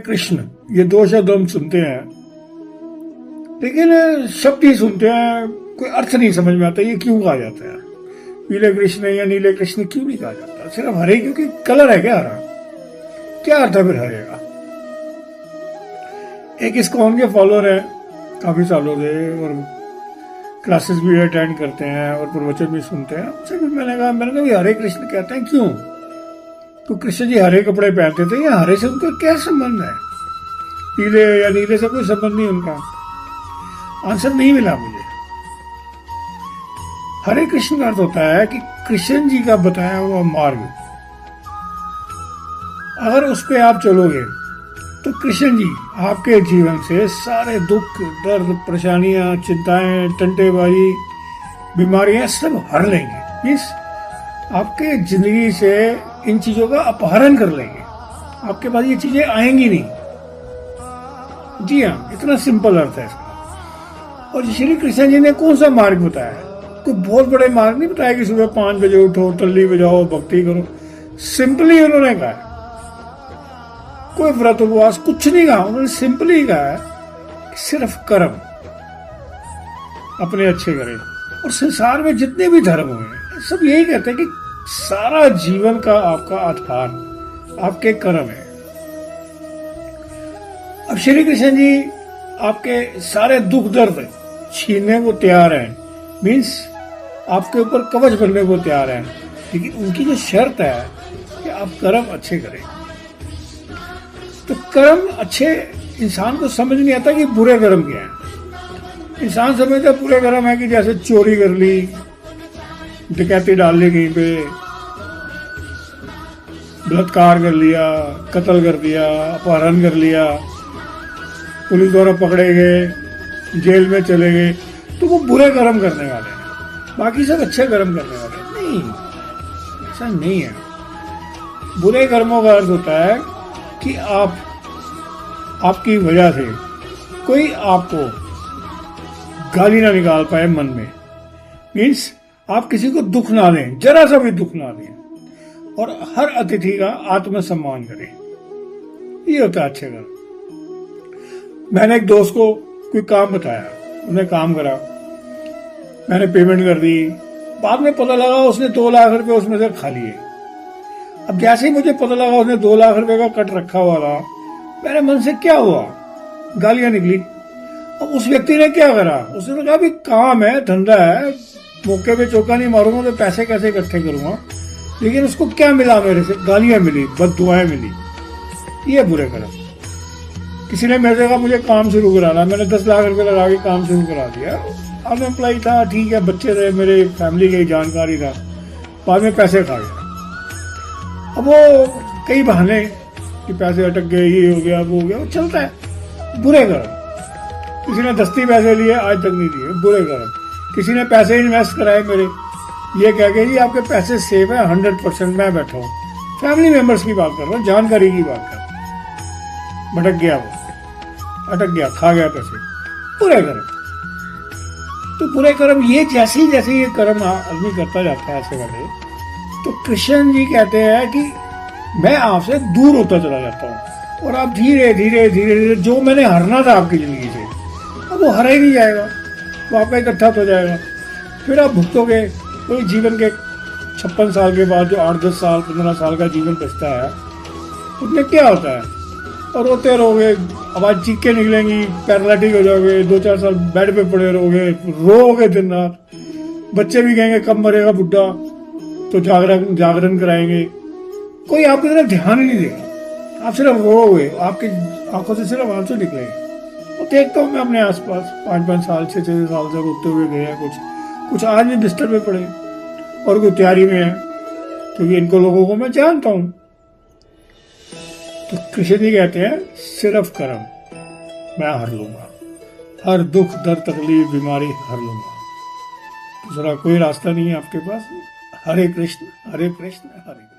कृष्ण, ये दो शब्द हम सुनते हैं, लेकिन शब्द ही सुनते हैं, कोई अर्थ नहीं समझ में आता ये क्यों कहा जाता है। पीले कृष्ण या नीले कृष्ण क्यों नहीं कहा जाता, सिर्फ हरे क्योंकि कलर है क्या हरा, क्या अर्थ है फिर हरे का। एक इस्कॉन के फॉलोअर है काफी सालों से और क्लासेस भी अटेंड करते हैं और प्रवचन भी सुनते हैं। उससे भी मैंने कहा हरे कृष्ण कहते हैं क्यों, तो कृष्ण जी हरे कपड़े पहनते थे, या हरे से उनका क्या संबंध है, पीले या नीले से कोई संबंध नहीं उनका। आंसर नहीं मिला मुझे। हरे कृष्ण का अर्थ होता है कि कृष्ण जी का बताया हुआ मार्ग, अगर उस पे आप चलोगे तो कृष्ण जी आपके जीवन से सारे दुख दर्द परेशानियां चिंताएं टंटेबाजी बीमारियां सब हर लेंगे। इस आपके जिंदगी से इन चीजों का अपहरण कर लेंगे, आपके पास ये चीजें आएंगी नहीं। जी हाँ, इतना सिंपल अर्थ है इसका। और श्री कृष्ण जी ने कौन सा मार्ग बताया है, कोई बहुत बड़े मार्ग नहीं बताया कि सुबह 5 बजे उठो, टल्ली बजाओ, भक्ति करो। सिंपली उन्होंने कहा, कोई व्रत उपवास कुछ नहीं कहा, उन्होंने सिंपली कहा कि सिर्फ कर्म अपने अच्छे करें। और संसार में जितने भी धर्म हुए सब यही कहते हैं कि सारा जीवन का आपका आधार आपके कर्म है। अब श्री कृष्ण जी आपके सारे दुख दर्द छीनने को तैयार हैं, मीन्स आपके ऊपर कवच बनने को तैयार है, लेकिन उनकी जो शर्त है कि आप कर्म अच्छे करें। तो कर्म अच्छे इंसान को समझ नहीं आता कि बुरे कर्म क्या है। इंसान समझता बुरे कर्म है कि जैसे चोरी कर ली, डकैती डाल ली, कहीं पे बलात्कार कर लिया, कत्ल कर दिया, अपहरण कर लिया, पुलिस द्वारा पकड़े गए, जेल में चले गए, तो वो बुरे कर्म करने वाले हैं, बाकी सब अच्छे कर्म करने वाले हैं। नहीं, ऐसा नहीं है। बुरे कर्मों का अर्थ होता है कि आपकी वजह से कोई आपको गाली ना निकाल पाए मन में, मीन्स आप किसी को दुख ना दें, जरा सा भी दुख ना दें, और हर अतिथि का आत्मसम्मान करें। ये होता है अच्छे कर्म। मैंने एक दोस्त को कोई काम बताया, उसने काम करा, मैंने पेमेंट कर दी, बाद में पता लगा उसने 2 लाख रुपए उसमें से खा लिए। अब जैसे ही मुझे पता लगा उसने 2 लाख रुपए का कट रखा हुआ था, मेरे मन से क्या हुआ, गालियां निकली। अब उस व्यक्ति ने क्या करा, उसने कहा भी काम है, धंधा है, मौके पे चौका नहीं मारूंगा तो पैसे कैसे इकट्ठे करूंगा। लेकिन उसको क्या मिला, मेरे से गालियां मिली, बददुआएं मिली। ये बुरे कर्म। किसी ने मेरे से कहा मुझे काम शुरू कराना, मैंने 10 लाख रुपए लगा के काम शुरू करा दिया। अनएम्प्लॉय था, ठीक है, बच्चे थे, मेरे फैमिली की जानकारी था, बाद में पैसे खा गया। अब वो कई बहाने कि पैसे अटक गए, ये हो गया, वो हो गया, वो चलता है। बुरे कर्म। किसी ने 10 पैसे लिए, आज तक नहीं दिए, बुरे कर्म। किसी ने पैसे इन्वेस्ट कराए मेरे, ये कह के जी आपके पैसे सेफ है 100%, मैं बैठा हूँ। फैमिली मेंबर्स की बात कर रहा हूँ, जानकारी की बात कर रहा हूँ। भटक गया, वो अटक गया, खा गया पैसे, बुरे कर्म। तो बुरे कर्म ये जैसे ही ये कर्म आदमी करता जाता है ऐसे वाले, तो कृष्ण जी कहते हैं कि मैं आपसे दूर होता चला जाता हूँ, और आप धीरे धीरे धीरे धीरे जो मैंने हरना था आपकी जिंदगी से, अब वो हरा ही नहीं जाएगा, वो आपका इकट्ठा हो जाएगा। फिर आप भुगतोगे। कोई जीवन के 56 साल के बाद जो 8-10 साल 15 साल का जीवन बचता है, उसमें क्या होता है, और रोते रहोगे, आवाज चीखें निकलेंगी, पैरालिटिक हो जाओगे, 2-4 साल बेड पे पड़े रहोगे, रोओगे दिन रात। बच्चे भी कहेंगे कब मरेगा बुढ़ा, तो जागरण कराएंगे। कोई आपकी तरफ ध्यान ही नहीं देगा, आप सिर्फ रोओगे, आपकी आंखों से सिर्फ आंसू निकलेंगे। और देखता हूँ मैं अपने आसपास 5-5 साल 6-6 साल से रोते हुए गए हैं, कुछ आज भी बिस्तर पे पड़े और कोई तैयारी में है, क्योंकि इनको लोगों को मैं जानता हूँ। तो कृष्ण जी कहते हैं सिर्फ कर्म मैं हर लूंगा, हर दुख दर्द तकलीफ बीमारी हर लूंगा, दूसरा कोई रास्ता नहीं है आपके पास। हरे कृष्ण हरे कृष्ण हरे कृष्ण।